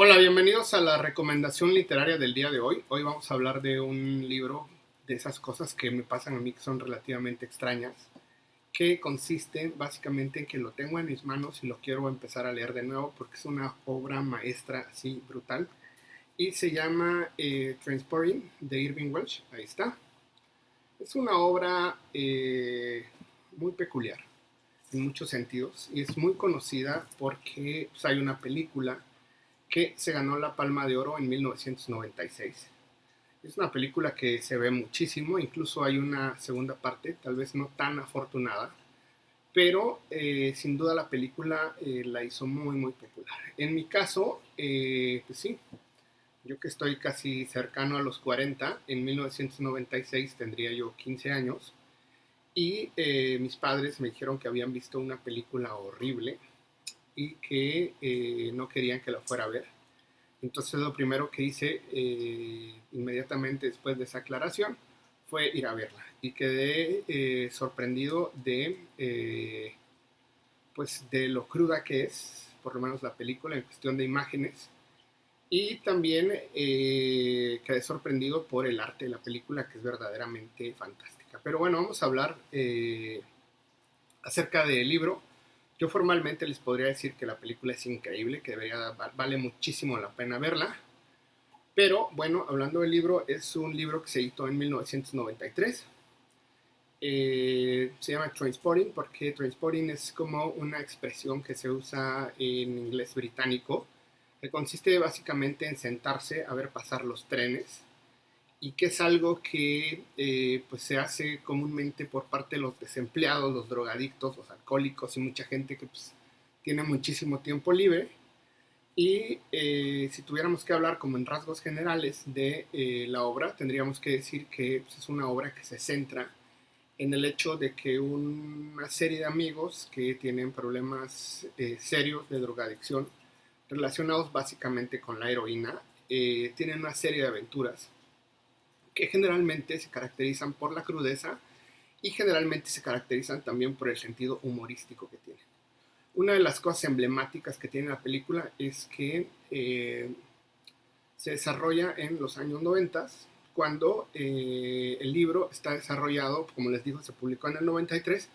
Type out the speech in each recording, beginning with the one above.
Hola, bienvenidos a la recomendación literaria del día de hoy. Hoy vamos a hablar de un libro de esas cosas que me pasan a mí que son relativamente extrañas, que consiste básicamente en que lo tengo en mis manos y lo quiero empezar a leer de nuevo porque es una obra maestra así brutal. Y se llama Transporting de Irving Welsh. Ahí está. Es una obra muy peculiar en muchos sentidos y es muy conocida porque pues, hay una película que se ganó la Palma de Oro en 1996. Es una película que se ve muchísimo, incluso hay una segunda parte, tal vez no tan afortunada, pero sin duda la película la hizo muy, muy popular. En mi caso, pues sí, yo que estoy casi cercano a los 40, en 1996 tendría yo 15 años, y mis padres me dijeron que habían visto una película horrible y que no querían que la fuera a ver. Entonces lo primero que hice inmediatamente después de esa aclaración fue ir a verla y quedé sorprendido pues de lo cruda que es, por lo menos la película en cuestión de imágenes, y también quedé sorprendido por el arte de la película que es verdaderamente fantástica. Pero bueno, vamos a hablar acerca del libro. Yo formalmente les podría decir que la película es increíble, que vale muchísimo la pena verla. Pero bueno, hablando del libro, es un libro que se editó en 1993. Se llama Trainspotting porque Trainspotting es como una expresión que se usa en inglés británico, que consiste básicamente en sentarse a ver pasar los trenes y que es algo que pues se hace comúnmente por parte de los desempleados, los drogadictos, los alcohólicos y mucha gente que pues, tiene muchísimo tiempo libre. Y si tuviéramos que hablar como en rasgos generales de la obra, tendríamos que decir que pues, es una obra que se centra en el hecho de que una serie de amigos que tienen problemas serios de drogadicción relacionados básicamente con la heroína, tienen una serie de aventuras que generalmente se caracterizan por la crudeza y generalmente se caracterizan también por el sentido humorístico que tienen. Una de las cosas emblemáticas que tiene la película es que se desarrolla en los años 90, cuando el libro está desarrollado, como les digo, se publicó en el 93,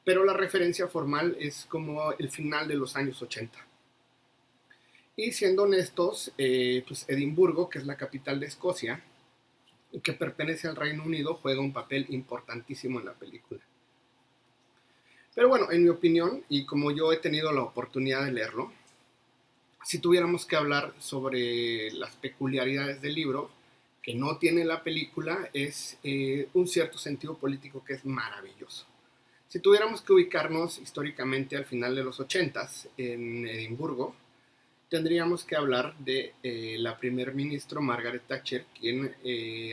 pero la referencia formal es como el final de los años 80. Y siendo honestos, pues Edimburgo, que es la capital de Escocia, y que pertenece al Reino Unido, juega un papel importantísimo en la película. Pero bueno, en mi opinión, y como yo he tenido la oportunidad de leerlo, si tuviéramos que hablar sobre las peculiaridades del libro, que no tiene la película, es un cierto sentido político que es maravilloso. Si tuviéramos que ubicarnos históricamente al final de los 80s en Edimburgo, tendríamos que hablar de la primer ministro Margaret Thatcher, quien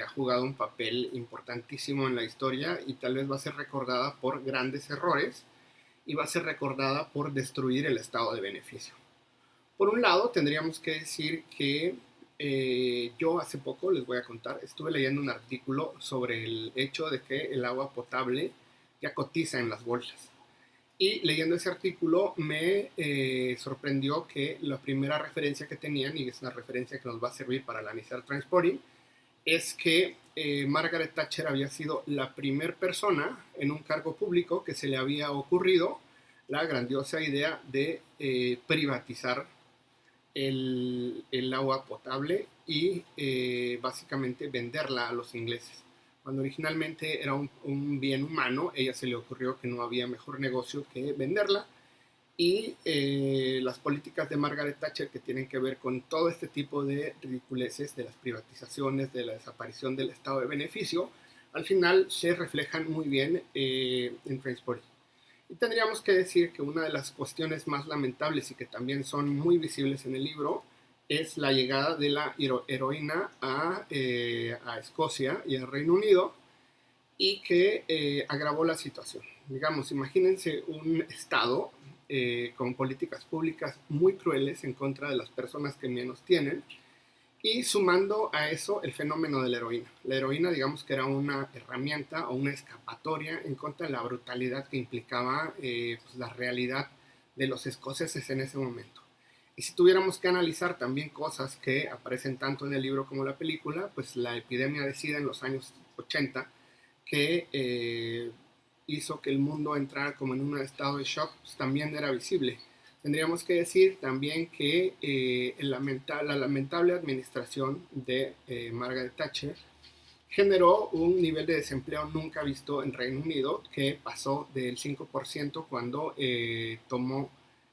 ha jugado un papel importantísimo en la historia y tal vez va a ser recordada por grandes errores y va a ser recordada por destruir el estado de beneficio. Por un lado, tendríamos que decir que yo hace poco, les voy a contar, estuve leyendo un artículo sobre el hecho de que el agua potable ya cotiza en las bolsas. Y leyendo ese artículo me sorprendió que la primera referencia que tenían, y es una referencia que nos va a servir para analizar Transporting, es que Margaret Thatcher había sido la primera persona en un cargo público que se le había ocurrido la grandiosa idea de privatizar el agua potable y básicamente venderla a los ingleses. Cuando originalmente era un bien humano, a ella se le ocurrió que no había mejor negocio que venderla y las políticas de Margaret Thatcher que tienen que ver con todo este tipo de ridiculeces de las privatizaciones, de la desaparición del estado de beneficio, al final se reflejan muy bien en Transport. Y tendríamos que decir que una de las cuestiones más lamentables y que también son muy visibles en el libro es la llegada de la heroína a Escocia y al Reino Unido y que agravó la situación. Digamos, imagínense un Estado con políticas públicas muy crueles en contra de las personas que menos tienen y sumando a eso el fenómeno de la heroína. La heroína, digamos que era una herramienta o una escapatoria en contra de la brutalidad que implicaba pues, la realidad de los escoceses en ese momento. Y si tuviéramos que analizar también cosas que aparecen tanto en el libro como en la película, pues la epidemia de SIDA en los años 80, que hizo que el mundo entrara como en un estado de shock, pues también era visible. Tendríamos que decir también que la lamentable administración de Margaret Thatcher generó un nivel de desempleo nunca visto en Reino Unido, que pasó del 5% cuando tomó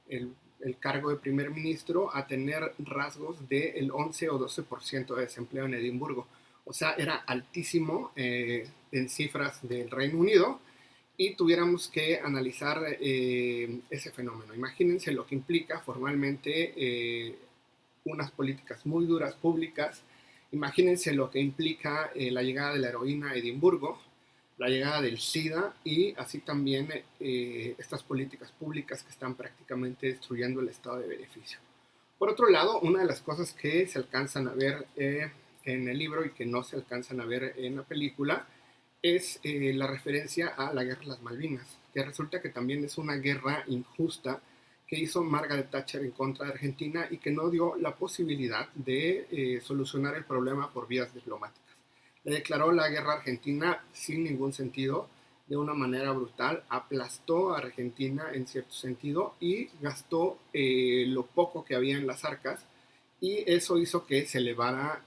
el cargo de primer ministro a tener rasgos del 11 o 12% de desempleo en Edimburgo. O sea, era altísimo en cifras del Reino Unido, y tuviéramos que analizar ese fenómeno. Imagínense lo que implica formalmente unas políticas muy duras públicas. Imagínense lo que implica la llegada de la heroína a Edimburgo, la llegada del SIDA y así también estas políticas públicas que están prácticamente destruyendo el estado de beneficio. Por otro lado, una de las cosas que se alcanzan a ver en el libro y que no se alcanzan a ver en la película es la referencia a la guerra de las Malvinas, que resulta que también es una guerra injusta que hizo Margaret Thatcher en contra de Argentina y que no dio la posibilidad de solucionar el problema por vías diplomáticas. Le declaró la guerra a Argentina sin ningún sentido, de una manera brutal, aplastó a Argentina en cierto sentido y gastó lo poco que había en las arcas, y eso hizo que se elevara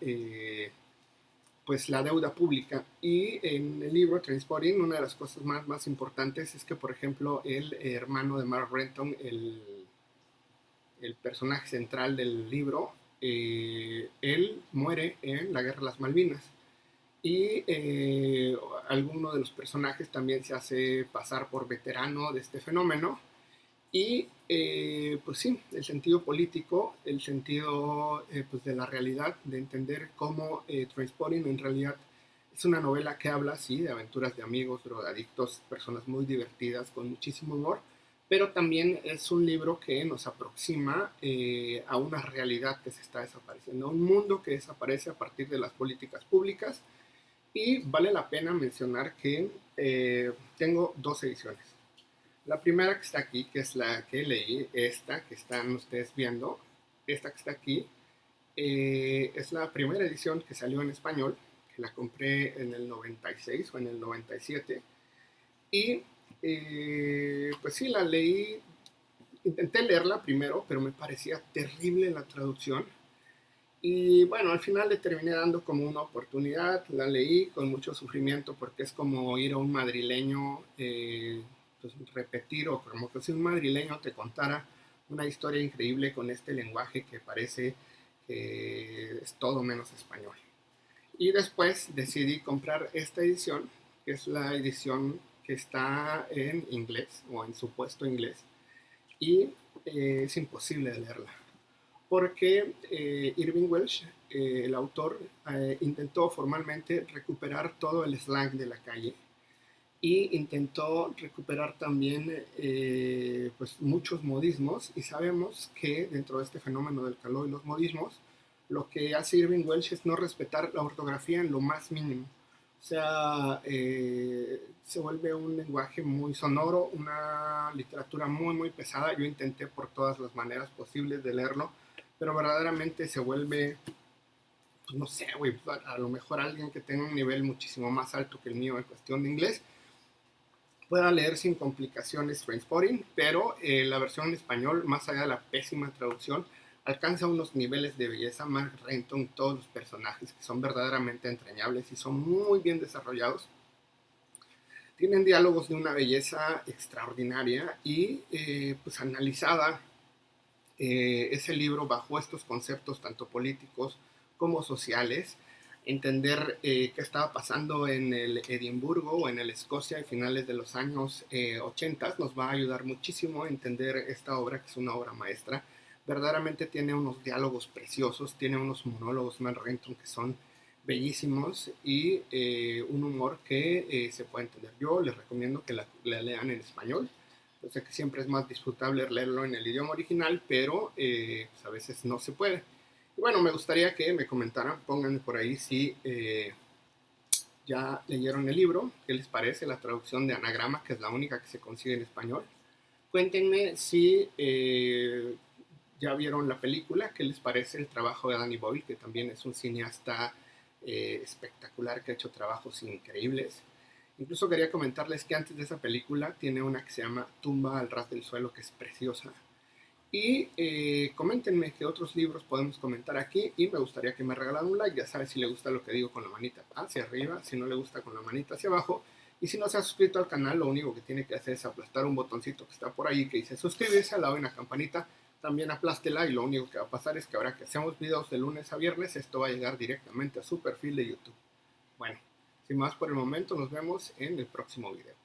pues la deuda pública. Y en el libro Trainspotting, una de las cosas más importantes es que, por ejemplo, el hermano de Mark Renton, el personaje central del libro, él muere en la guerra de las Malvinas. Y alguno de los personajes también se hace pasar por veterano de este fenómeno. Y pues sí, el sentido político, el sentido pues de la realidad, de entender cómo Trainspotting en realidad es una novela que habla, sí, de aventuras de amigos, drogadictos, personas muy divertidas, con muchísimo humor, pero también es un libro que nos aproxima a una realidad que se está desapareciendo, a un mundo que desaparece a partir de las políticas públicas. Y vale la pena mencionar que tengo dos ediciones. La primera que está aquí, que es la que leí, esta que están ustedes viendo, esta que está aquí, es la primera edición que salió en español, que la compré en el 96 o en el 97. Y pues sí, la leí, intenté leerla primero, pero me parecía terrible la traducción. Y bueno, al final le terminé dando como una oportunidad, la leí con mucho sufrimiento porque es como ir a un madrileño, pues repetir, o como que si un madrileño te contara una historia increíble con este lenguaje que parece que es todo menos español. Y después decidí comprar esta edición, que es la edición que está en inglés o en supuesto inglés, y es imposible de leerla porque Irving Welsh, el autor, intentó formalmente recuperar todo el slang de la calle, y intentó recuperar también pues muchos modismos, y sabemos que dentro de este fenómeno del calor y los modismos, lo que hace Irving Welsh es no respetar la ortografía en lo más mínimo. O sea, se vuelve un lenguaje muy sonoro, una literatura muy pesada. Yo intenté por todas las maneras posibles de leerlo, pero verdaderamente se vuelve, pues no sé, güey, a lo mejor alguien que tenga un nivel muchísimo más alto que el mío en cuestión de inglés pueda leer sin complicaciones Trainspotting, pero la versión en español, más allá de la pésima traducción, alcanza unos niveles de belleza. Mark Renton, todos los personajes que son verdaderamente entrañables y son muy bien desarrollados, tienen diálogos de una belleza extraordinaria, y pues analizada ese libro bajo estos conceptos tanto políticos como sociales, entender qué estaba pasando en el Edimburgo o en el Escocia de finales de los años 80 nos va a ayudar muchísimo a entender esta obra, que es una obra maestra. Verdaderamente tiene unos diálogos preciosos, tiene unos monólogos Matt Renton que son bellísimos, y un humor que se puede entender. Yo les recomiendo que la lean en español. Yo sé que siempre es más disfrutable leerlo en el idioma original, pero pues a veces no se puede. Y bueno, me gustaría que me comentaran, pónganme por ahí si ya leyeron el libro, qué les parece la traducción de Anagrama, que es la única que se consigue en español. Cuéntenme si ya vieron la película, ¿qué les parece el trabajo de Danny Boyle, que también es un cineasta espectacular, que ha hecho trabajos increíbles? Incluso quería comentarles que antes de esa película tiene una que se llama Tumba al ras del suelo, que es preciosa. Y coméntenme qué otros libros podemos comentar aquí, y me gustaría que me regalaran un like. Ya sabes, si le gusta lo que digo, con la manita hacia arriba, si no le gusta, con la manita hacia abajo. Y si no se ha suscrito al canal, lo único que tiene que hacer es aplastar un botoncito que está por ahí que dice suscribirse, al lado de una campanita. También aplástela, y lo único que va a pasar es que ahora que hacemos videos de lunes a viernes, esto va a llegar directamente a su perfil de YouTube. Bueno, sin más por el momento, nos vemos en el próximo video.